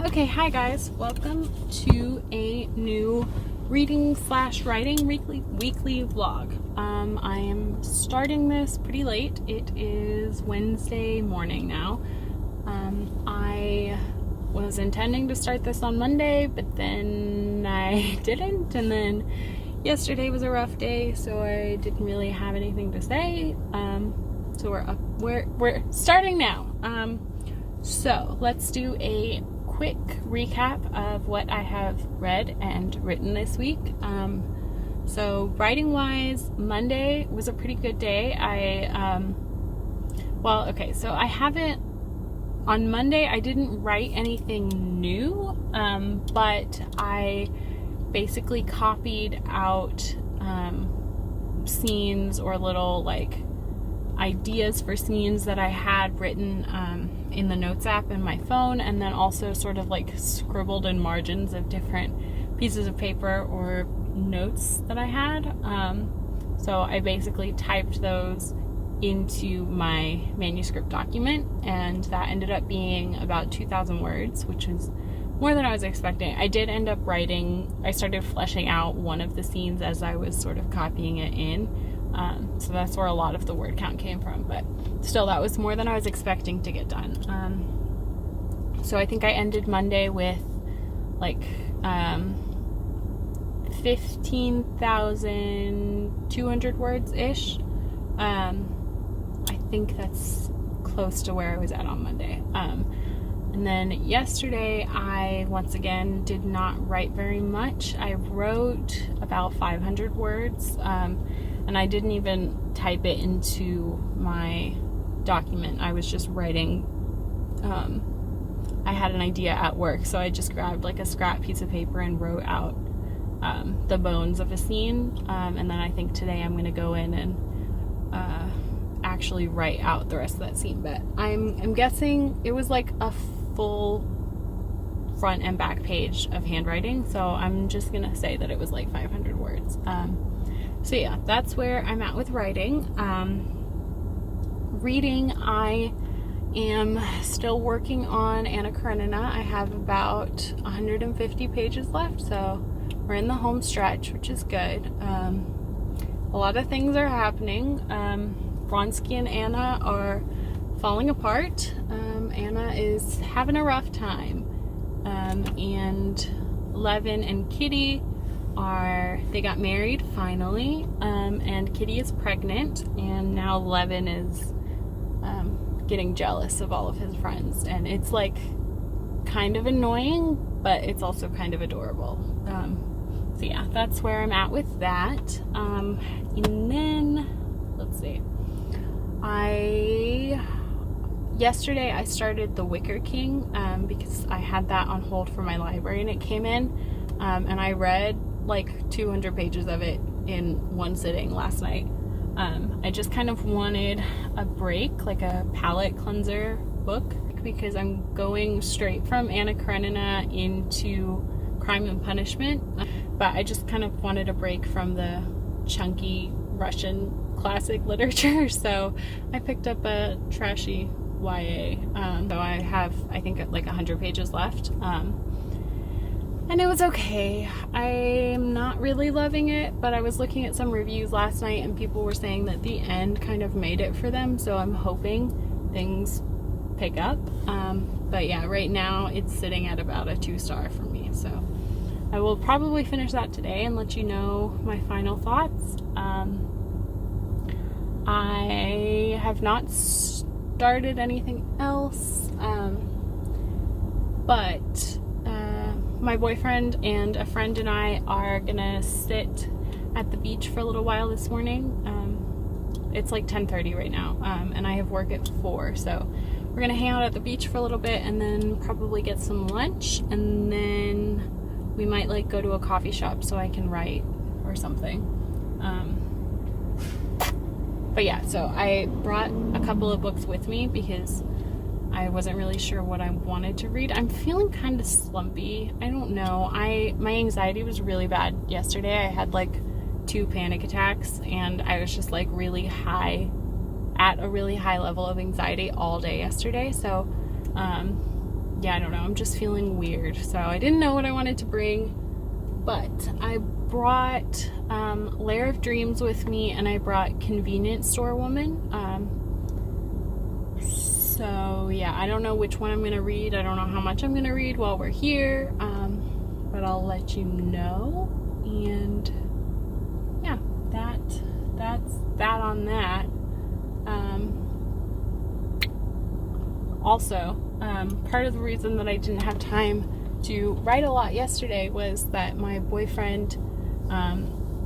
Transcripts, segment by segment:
Okay, hi guys. Welcome to a new reading/writing weekly vlog. I am starting this pretty late. It is Wednesday morning now. I was intending to start this on Monday, but then I didn't, and then yesterday was a rough day, so I didn't really have anything to say. So we're starting now. So let's do a quick recap of what I have read and written this week. So writing wise, Monday was a pretty good day. So on Monday I didn't write anything new, but I basically copied out scenes or little ideas for scenes that I had written in the notes app in my phone, and then also sort of scribbled in margins of different pieces of paper or notes that I had. So I basically typed those into my manuscript document, and that ended up being about 2,000 words, which is more than I was expecting. I did end up I started fleshing out one of the scenes as I was sort of copying it in. So that's where a lot of the word count came from, but still that was more than I was expecting to get done. So I think I ended Monday with 15,200 words ish. I think that's close to where I was at on Monday. And then yesterday I once again did not write very much. I wrote about 500 words. And I didn't even type it into my document. I was just writing. I had an idea at work, so I just grabbed a scrap piece of paper and wrote out the bones of a scene. And then I think today I'm going to go in and actually write out the rest of that scene. But I'm guessing it was a full front and back page of handwriting, so I'm just going to say that it was 500 words. So yeah, that's where I'm at with writing. Reading, I am still working on Anna Karenina. I have about 150 pages left, so we're in the home stretch, which is good. A lot of things are happening. Vronsky and Anna are falling apart. Anna is having a rough time. And Levin and Kitty they got married finally, and Kitty is pregnant, and now Levin is getting jealous of all of his friends, and it's kind of annoying, but it's also kind of adorable. So yeah, that's where I'm at with that. And then let's see, yesterday I started The Wicker King because I had that on hold for my library, and it came in, and I read 200 pages of it in one sitting last night. I just kind of wanted a break, a palate cleanser book, because I'm going straight from Anna Karenina into Crime and Punishment, but I just kind of wanted a break from the chunky Russian classic literature, so I picked up a trashy YA. So I have, I think, 100 pages left. And it was okay. I'm not really loving it, but I was looking at some reviews last night and people were saying that the end kind of made it for them, so I'm hoping things pick up. But yeah, right now it's sitting at about a 2-star for me, so I will probably finish that today and let you know my final thoughts. I have not started anything else, but my boyfriend and a friend and I are gonna sit at the beach for a little while this morning. It's 10:30 right now, and I have work at 4, so we're gonna hang out at the beach for a little bit and then probably get some lunch, and then we might go to a coffee shop so I can write or something. But yeah, so I brought a couple of books with me because I wasn't really sure what I wanted to read. I'm feeling kind of slumpy. I don't know. My anxiety was really bad yesterday. I had 2 panic attacks, and I was just really high, at a really high level of anxiety all day yesterday. So yeah, I don't know. I'm just feeling weird. So I didn't know what I wanted to bring, but I brought Lair of Dreams with me, and I brought Convenience Store Woman. So yeah, I don't know which one I'm gonna read. I don't know how much I'm gonna read while we're here, but I'll let you know. And yeah, that's that on that. Also, part of the reason that I didn't have time to write a lot yesterday was that my boyfriend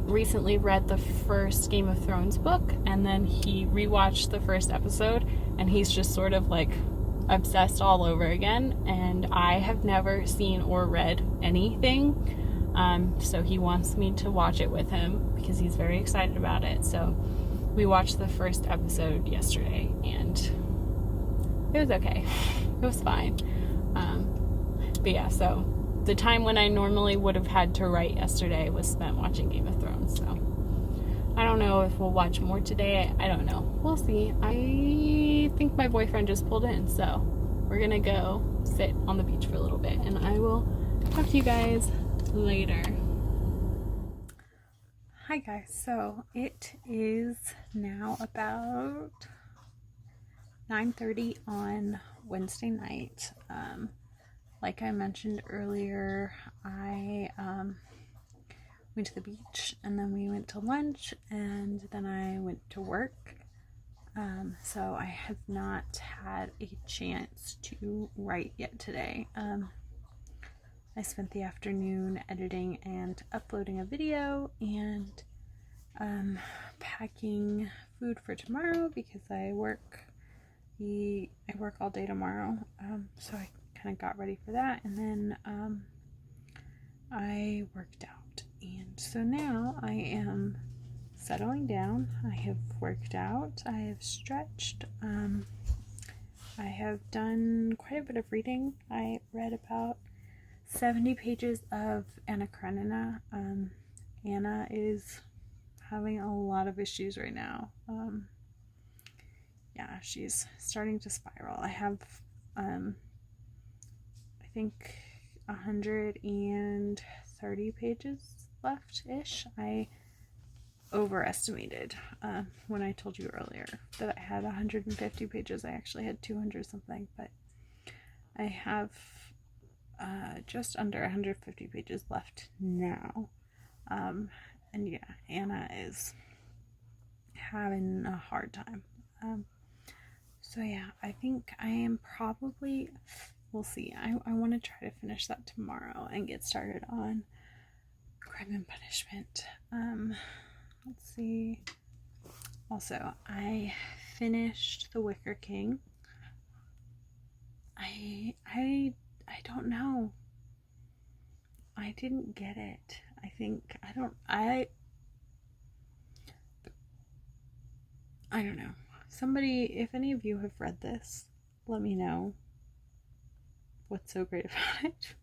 recently read the first Game of Thrones book, and then he rewatched the first episode, and he's just sort of like obsessed all over again, and I have never seen or read anything, so he wants me to watch it with him because he's very excited about it. So we watched the first episode yesterday, and it was okay. It was fine. But yeah, so the time when I normally would have had to write yesterday was spent watching Game of Thrones. So I don't know if we'll watch more today. I don't know. We'll see. I think my boyfriend just pulled in, so we're gonna go sit on the beach for a little bit, and I will talk to you guys later. Hi guys, so it is now about 9:30 on Wednesday night. Like I mentioned earlier, I went to the beach, and then we went to lunch, and then I went to work. So I have not had a chance to write yet today. I spent the afternoon editing and uploading a video, and packing food for tomorrow because I work all day tomorrow. So I kind of got ready for that, and then I worked out, and so now I am settling down. I have worked out, I have stretched, I have done quite a bit of reading. I read about 70 pages of Anna Karenina. Anna is having a lot of issues right now. Yeah, she's starting to spiral. I have I think 130 pages left-ish. I overestimated when I told you earlier that I had 150 pages. I actually had 200 something, but I have just under 150 pages left now. And yeah, Anna is having a hard time. So yeah, I think I am probably, we'll see. I want to try to finish that tomorrow and get started on Crime and Punishment. Let's see. Also, I finished The Wicker King. I don't know. I didn't get it. I don't know. Somebody, if any of you have read this, let me know what's so great about it.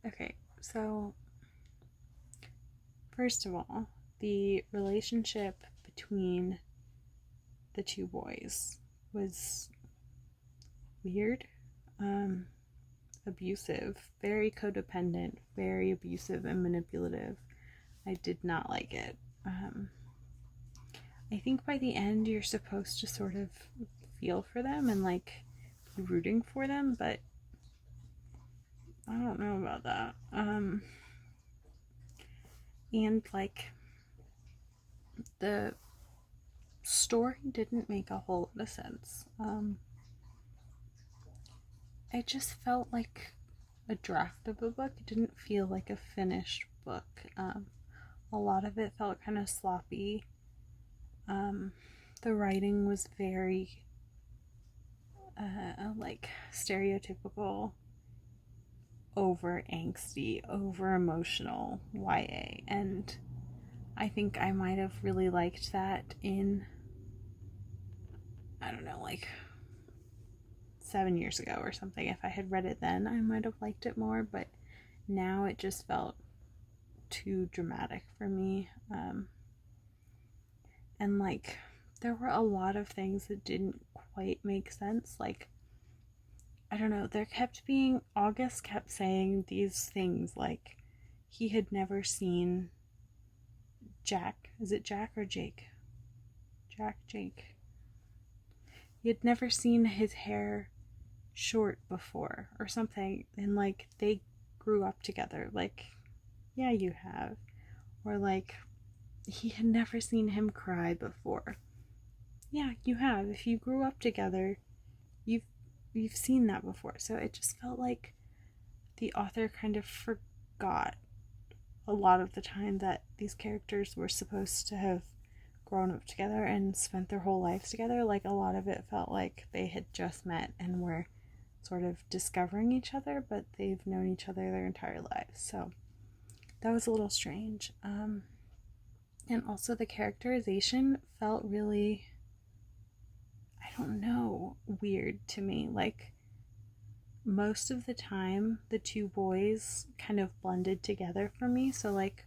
Okay, so first of all, the relationship between the two boys was weird, abusive, very codependent, very abusive and manipulative. I did not like it. I think by the end you're supposed to sort of feel for them and like be rooting for them, but I don't know about that. And like the story didn't make a whole lot of sense. It just felt like a draft of a book. It didn't feel like a finished book. A lot of it felt kind of sloppy. The writing was very like stereotypical, over angsty, over emotional YA, and I think I might have really liked that in, I don't know, like 7 years ago or something. If I had read it then, I might have liked it more, but now it just felt too dramatic for me. And like there were a lot of things that didn't quite make sense. Like I don't know, August kept saying these things like he had never seen Jack. Is it Jack or Jake? Jake. He had never seen his hair short before or something, and like they grew up together. Like, yeah, you have. Or like, he had never seen him cry before. Yeah, you have. If you grew up together, you've seen that before. So it just felt like the author kind of forgot a lot of the time that these characters were supposed to have grown up together and spent their whole lives together. Like, a lot of it felt like they had just met and were sort of discovering each other, but they've known each other their entire lives. So that was a little strange. And also the characterization felt really, I don't know, weird to me. Like, most of the time the two boys kind of blended together for me. So like,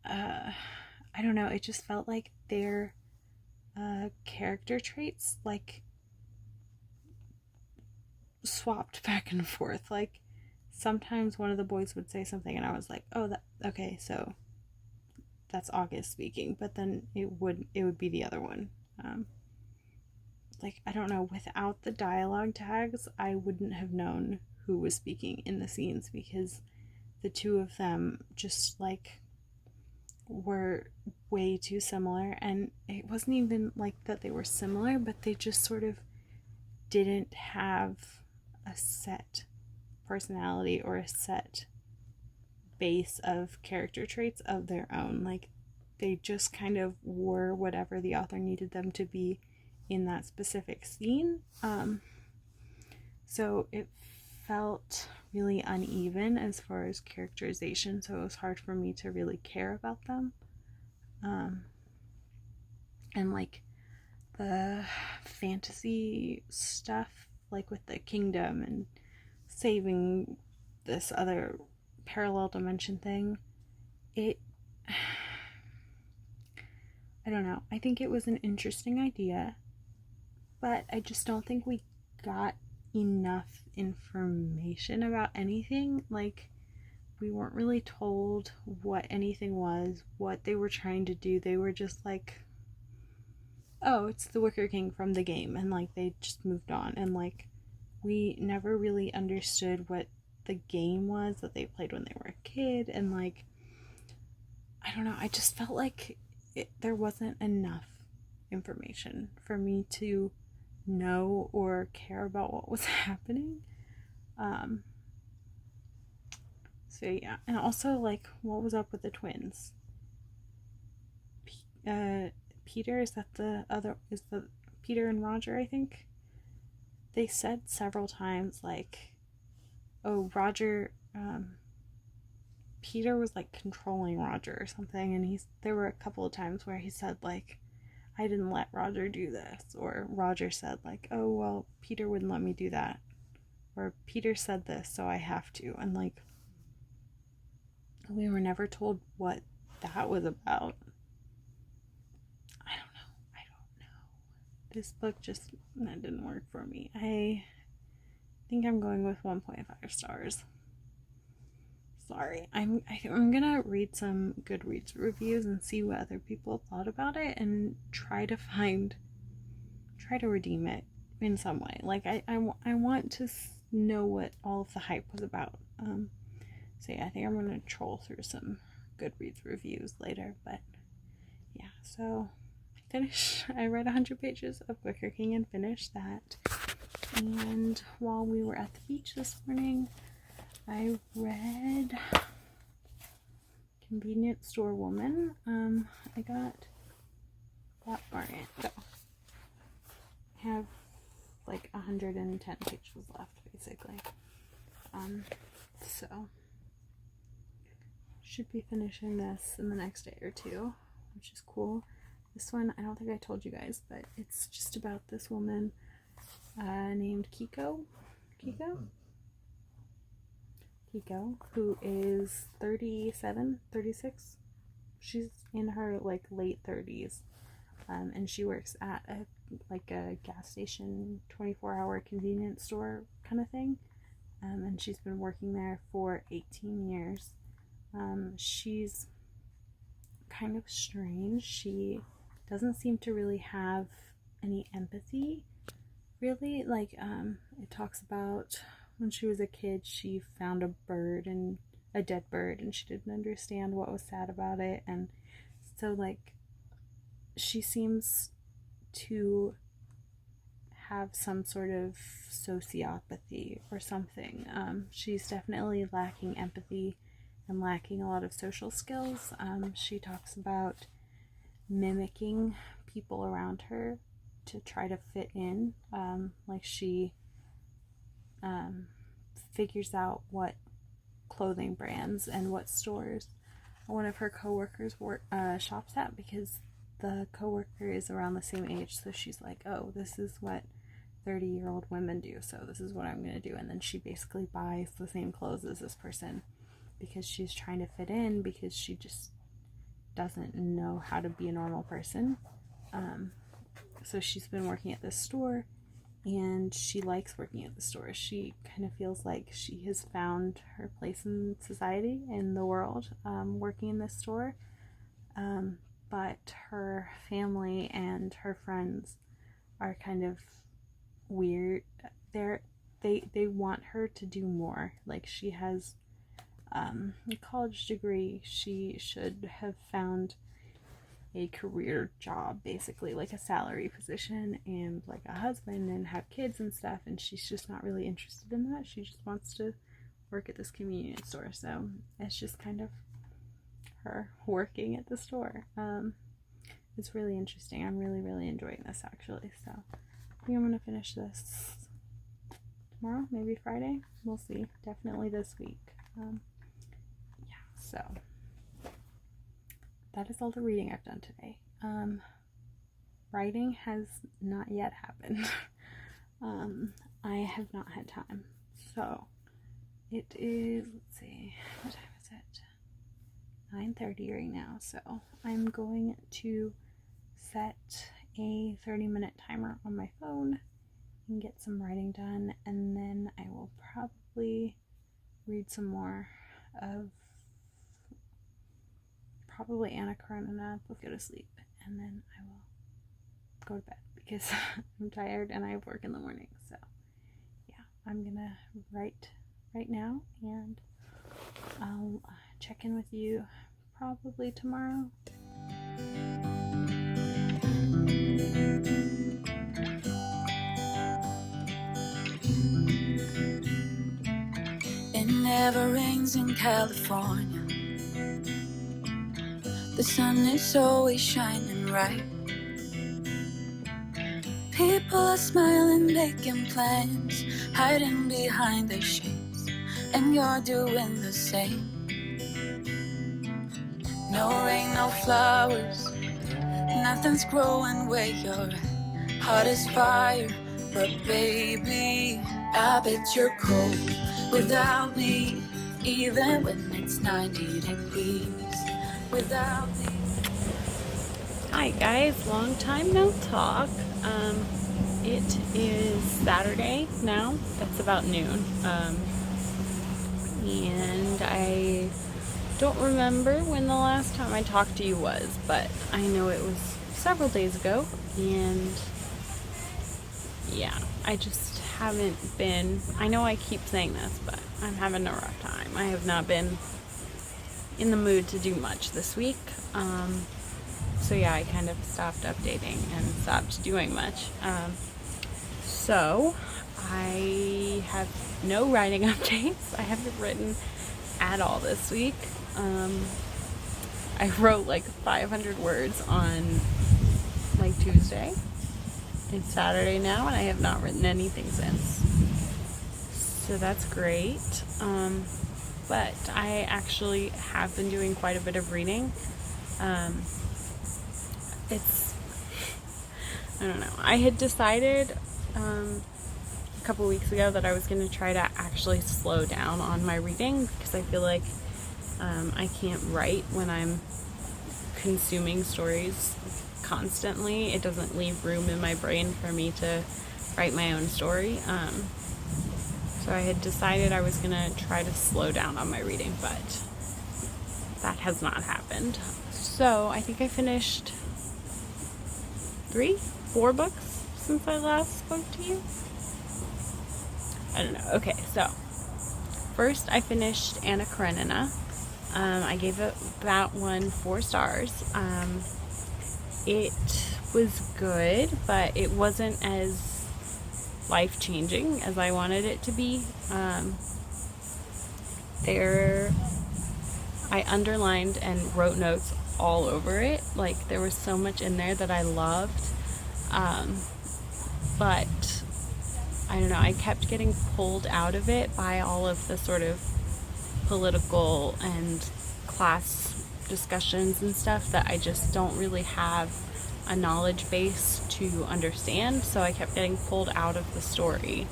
I don't know, it just felt like their character traits like swapped back and forth. Like, sometimes one of the boys would say something and I was like, oh, that okay, so that's August speaking, but then it would be the other one. Like, I don't know, without the dialogue tags, I wouldn't have known who was speaking in the scenes, because the two of them just like were way too similar. And it wasn't even like that they were similar, but they just sort of didn't have a set personality or a set base of character traits of their own. Like, they just kind of were whatever the author needed them to be in that specific scene. So it felt really uneven as far as characterization, so it was hard for me to really care about them. And like the fantasy stuff, like with the kingdom and saving this other parallel dimension thing, I don't know. I think it was an interesting idea, but I just don't think we got enough information about anything. Like, we weren't really told what anything was, what they were trying to do. They were just like, oh, it's the Wicker King from the game, and like they just moved on. And like, we never really understood what the game was that they played when they were a kid. And like, I don't know, I just felt like there wasn't enough information for me to know or care about what was happening. So yeah, and also like, what was up with the twins? Peter, is the Peter and Roger, I think? They said several times like, oh, Roger, Peter was like controlling Roger or something, and there were a couple of times where he said like, I didn't let Roger do this, or Roger said like, oh, well, Peter wouldn't let me do that, or Peter said this, so I have to. And like, we were never told what that was about. I don't know. This book just, that didn't work for me. I think I'm going with 1.5 stars. Sorry. I'm gonna read some Goodreads reviews and see what other people thought about it, and try to redeem it in some way. Like, I want to know what all of the hype was about. So yeah, I think I'm gonna troll through some Goodreads reviews later. But yeah, so I read 100 pages of Wicker King and finished that. And while we were at the beach this morning, I read Convenience Store Woman. I got that Barnett. So I have like 110 pages left, basically. So should be finishing this in the next day or two, which is cool. This one, I don't think I told you guys, but it's just about this woman named Kiko, who is 37, 36. She's in her like late 30s, and she works at a like a gas station 24-hour convenience store kind of thing. And she's been working there for 18 years. She's kind of strange. She doesn't seem to really have any empathy, really. Like, it talks about when she was a kid, she found a dead bird, and she didn't understand what was sad about it. And so, like, she seems to have some sort of sociopathy or something. She's definitely lacking empathy and lacking a lot of social skills. She talks about mimicking people around her to try to fit in. Like, she figures out what clothing brands and what stores one of her coworkers shops at, because the coworker is around the same age. So she's like, oh, this is what 30-year-old women do, so this is what I'm going to do. And then she basically buys the same clothes as this person because she's trying to fit in, because she just doesn't know how to be a normal person. So she's been working at this store, and she likes working at the store. She kind of feels like she has found her place in society, in the world, working in this store. But her family and her friends are kind of weird. They want her to do more. Like, she has a college degree. She should have found a career job, basically, like a salary position, and like a husband and have kids and stuff, and she's just not really interested in that. She just wants to work at this convenience store. So it's just kind of her working at the store. It's really interesting. I'm really, really enjoying this, actually. So I think I'm gonna finish this tomorrow, maybe Friday. We'll see. Definitely this week. So that is all the reading I've done today. Writing has not yet happened. I have not had time. So it is, let's see, what time is it? 9:30 right now. So I'm going to set a 30-minute timer on my phone and get some writing done, and then I will probably read some more of probably Anna Karenina, go to sleep, and then I will go to bed because I'm tired and I have work in the morning. So yeah, I'm gonna write right now, and I'll check in with you probably tomorrow. It never rains in California. The sun is always shining bright. People are smiling, making plans, hiding behind their shades, and you're doing the same. No rain, no flowers, nothing's growing where you're at. Heart is fire, but baby, I bet you're cold without me, even when it's 90 degrees without me. Hi guys, long time no talk. It is Saturday now. That's about noon. And I don't remember when the last time I talked to you was, but I know it was several days ago. And yeah, I just haven't been, I know I keep saying this, but I'm having a rough time. I have not been in the mood to do much this week. So yeah, I kind of stopped updating and stopped doing much. So I have no writing updates. I haven't written at all this week. I wrote like 500 words on like Tuesday. It's Saturday now, and I have not written anything since. So that's great. But I actually have been doing quite a bit of reading. I don't know. I had decided a couple weeks ago that I was going to try to actually slow down on my reading, because I feel like I can't write when I'm consuming stories constantly, it doesn't leave room in my brain for me to write my own story. So I had decided I was gonna try to slow down on my reading, but that has not happened. So I think I finished 4 books since I last spoke to you. I don't know. Okay, so first I finished Anna Karenina. I gave that one 4 stars. It was good, but it wasn't as life-changing as I wanted it to be. I underlined and wrote notes all over it. Like, there was so much in there that I loved. But I don't know, I kept getting pulled out of it by all of the sort of political and class discussions and stuff that I just don't really have a knowledge base to understand. So I kept getting pulled out of the story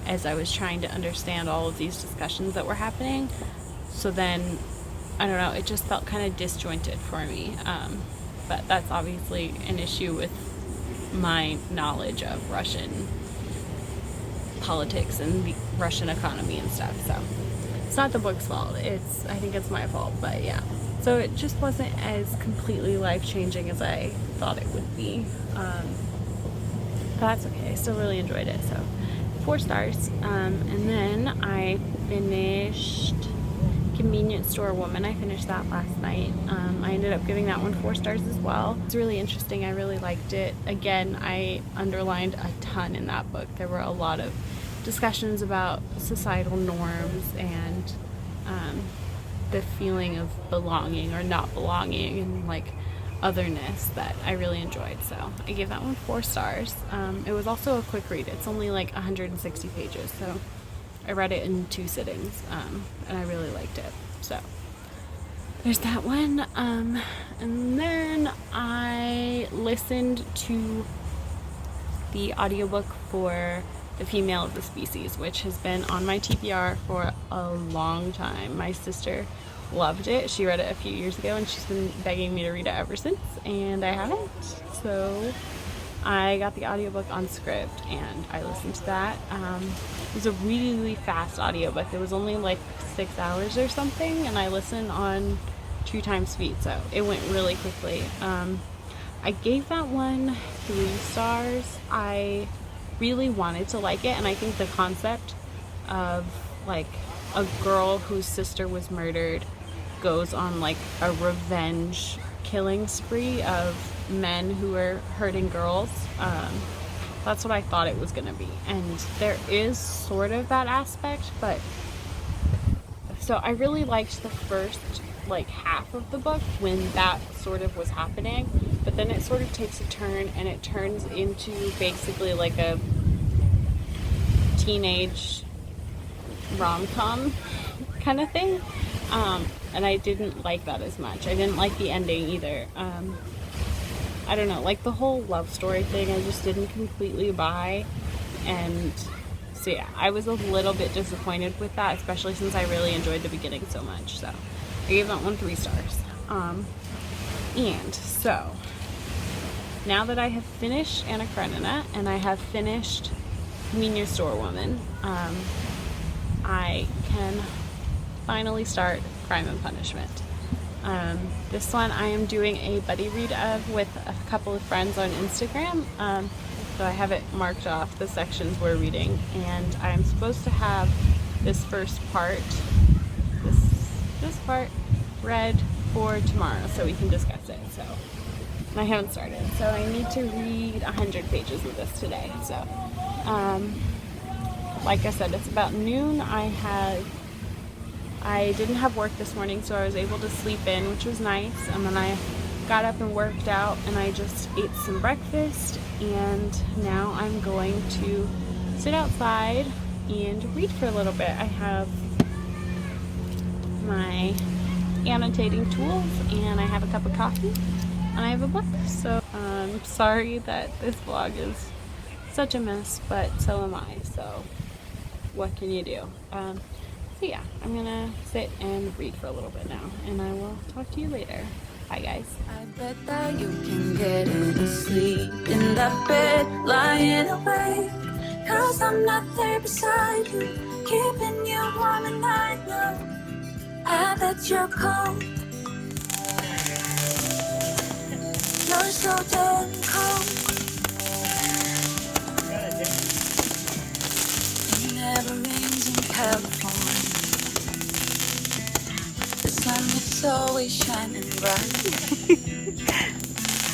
as I was trying to understand all of these discussions that were happening. So then, I don't know, it just felt kind of disjointed for me. But that's obviously an issue with my knowledge of Russian politics and the Russian economy and stuff. So it's not the book's fault. I think it's my fault, but yeah. So it just wasn't as completely life-changing as I thought it would be. But that's okay. I still really enjoyed it. So 4 stars. And then I finished Convenience Store Woman. I finished that last night. I ended up giving that one 4 stars as well. It's really interesting. I really liked it. Again, I underlined a ton in that book. There were a lot of discussions about societal norms and the feeling of belonging or not belonging and like otherness that I really enjoyed. So I gave that one 4 stars. It was also a quick read. It's only like 160 pages, so I read it in 2 sittings, and I really liked it. So there's that one. And then I listened to the audiobook for The Female of the Species, which has been on my TBR for a long time. My sister loved it. She read it a few years ago, and she's been begging me to read it ever since, and I haven't. So I got the audiobook on script, and I listened to that. It was a really, really fast audiobook. It was only like 6 hours or something, and I listened on 2 times speed, so it went really quickly. I gave that one 3 stars. I really wanted to like it, and I think the concept of like a girl whose sister was murdered goes on like a revenge killing spree of men who are hurting girls. That's what I thought it was gonna be, and there is sort of that aspect, but so I really liked the first like half of the book when that sort of was happening, but then it sort of takes a turn and it turns into basically like a teenage rom-com kind of thing, and I didn't like that as much. I didn't like the ending either. I don't know, like the whole love story thing I just didn't completely buy, and so yeah, I was a little bit disappointed with that, especially since I really enjoyed the beginning so much. So I gave that one 3 stars. And so now that I have finished Anna Karenina and I have finished Convenience Store Woman, I can finally start Crime and Punishment. This one I am doing a buddy read of with a couple of friends on Instagram. So I have it marked off, the sections we're reading, and I'm supposed to have this first part, this part read for tomorrow so we can discuss it. So, and I haven't started, so I need to read 100 pages of this today. So, like I said, it's about noon. I didn't have work this morning, so I was able to sleep in, which was nice. And then I got up and worked out, and I just ate some breakfast, and now I'm going to sit outside and read for a little bit. I have my annotating tools, and I have a cup of coffee, and I have a book. So I'm sorry that this vlog is such a mess, but so am I. So what can you do? So yeah, I'm gonna sit and read for a little bit now, and I will talk to you later. Bye, guys. I bet that you can get any sleep in that bed, lying awake. 'Cause I'm not there beside you, keeping you warm at night now. I bet you're cold. You're so damn cold. It never rains in California. The sun is always shining bright.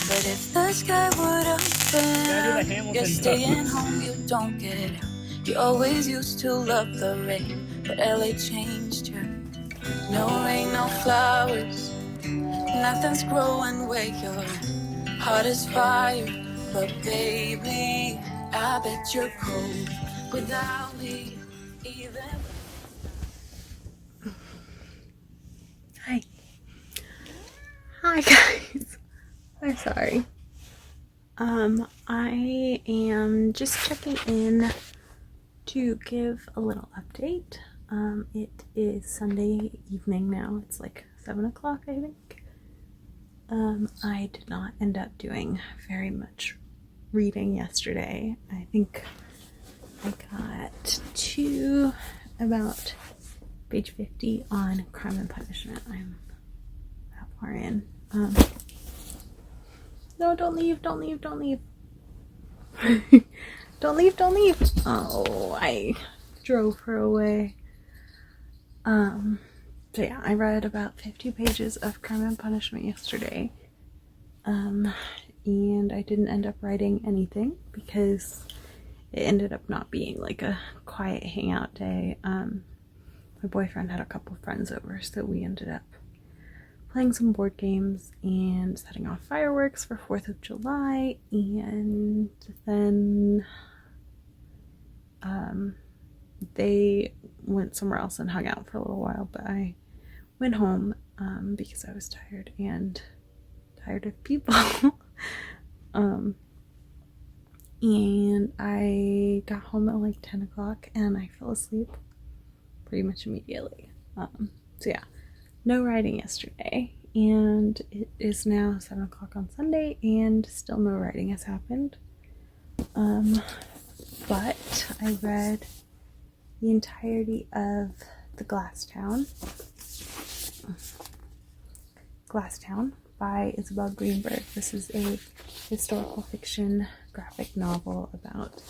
But if the sky would open, you're staying home, you don't get out. You always used to love the rain, but LA changed you. No rain, no flowers, nothing's growing where your heart is fire. But baby, I bet you're cold without me, even. Hi. Hi, guys. I'm sorry. I am just checking in to give a little update. It is Sunday evening now. It's like 7 o'clock, I think. I did not end up doing very much reading yesterday. I think I got to about page 50 on Crime and Punishment. I'm that far in. No, don't leave. Don't leave. Don't leave. Don't leave. Don't leave. Oh, I drove her away. So yeah, I read about 50 pages of Crime and Punishment yesterday. And I didn't end up writing anything because it ended up not being like a quiet hangout day. My boyfriend had a couple friends over, so we ended up playing some board games and setting off fireworks for 4th of July, and then they went somewhere else and hung out for a little while, but I went home because I was tired and tired of people. And I got home at like 10 o'clock and I fell asleep pretty much immediately. So yeah, no writing yesterday, and it is now 7 o'clock on Sunday and still no writing has happened. But I read the entirety of The Glass Town by Isabel Greenberg. This is a historical fiction graphic novel about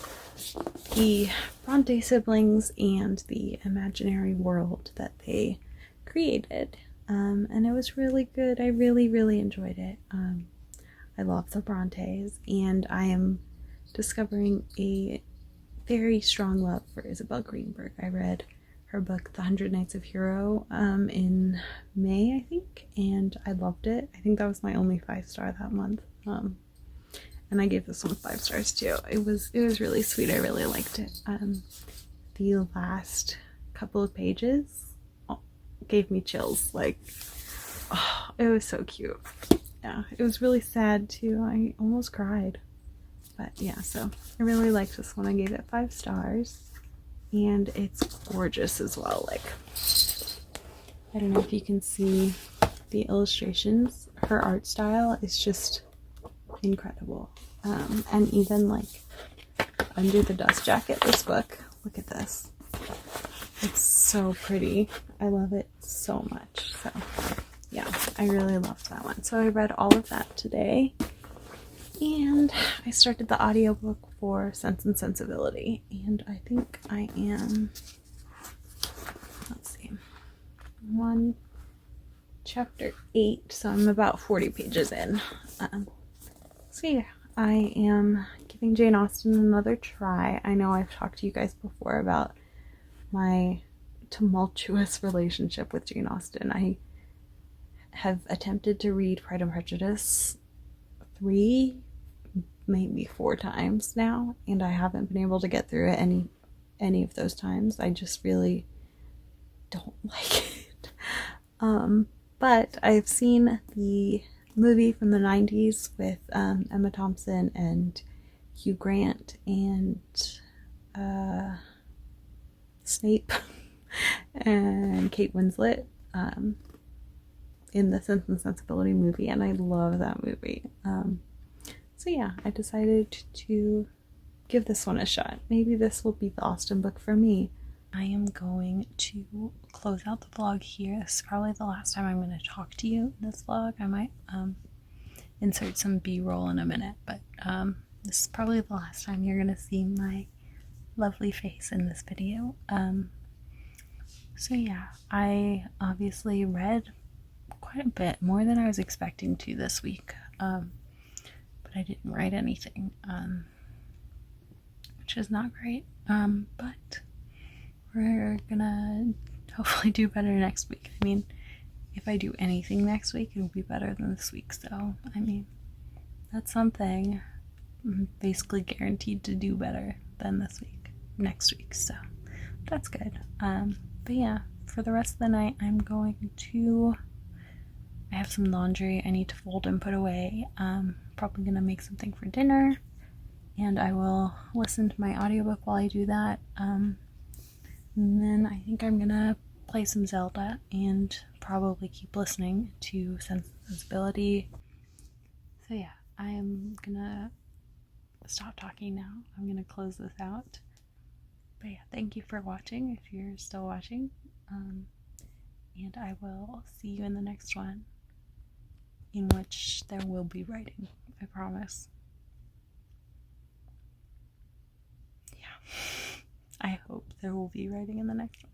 the Bronte siblings and the imaginary world that they created. And it was really good. I really, really enjoyed it. I love the Brontes, and I am discovering a very strong love for Isabel Greenberg. I read her book, The 100 Nights of Hero, in May, I think, and I loved it. I think that was my only 5-star that month. And I gave this one 5 stars too. It was really sweet. I really liked it. The last couple of pages gave me chills. Like, oh, it was so cute. Yeah, it was really sad too. I almost cried. But yeah, so I really liked this one. I gave it 5 stars. And it's gorgeous as well. Like, I don't know if you can see the illustrations. Her art style is just incredible. And even like under the dust jacket, this book, look at this. It's so pretty. I love it so much. So yeah, I really loved that one. So I read all of that today. And I started the audiobook for Sense and Sensibility. And I think I am, let's see, on chapter 8. So I'm about 40 pages in. So yeah, I am giving Jane Austen another try. I know I've talked to you guys before about my tumultuous relationship with Jane Austen. I have attempted to read Pride and Prejudice 3, maybe 4 times now, and I haven't been able to get through it any of those times. I just really don't like it. But I've seen the movie from the 90s with Emma Thompson and Hugh Grant and Snape and Kate Winslet. in the Sense and Sensibility movie, and I love that movie. So yeah, I decided to give this one a shot. Maybe this will be the Austen book for me. I am going to close out the vlog here. This is probably the last time I'm going to talk to you in this vlog. I might insert some b-roll in a minute, but this is probably the last time you're going to see my lovely face in this video. So yeah, I obviously read quite a bit, more than I was expecting to this week, but I didn't write anything, which is not great, but we're gonna hopefully do better next week. I mean, if I do anything next week, it'll be better than this week, so, I mean, that's something. I'm basically guaranteed to do better than next week, so that's good. But yeah, for the rest of the night, I have some laundry I need to fold and put away. Probably gonna make something for dinner, and I will listen to my audiobook while I do that. And then I think I'm gonna play some Zelda and probably keep listening to Sense and Sensibility. So yeah, I am gonna stop talking now. I'm gonna close this out. But yeah, thank you for watching if you're still watching. And I will see you in the next one, in which there will be writing, I promise. Yeah, I hope there will be writing in the next one.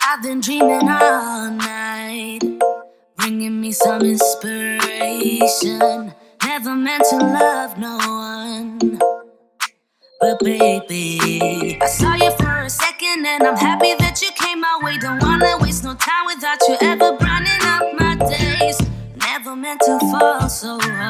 I've been dreaming all night, bringing me some inspiration. Never meant to love no one, but baby, I saw you for a second and I'm happy that you came my way. Don't wanna waste no time without you ever brightening up my days. Never meant to fall so hard.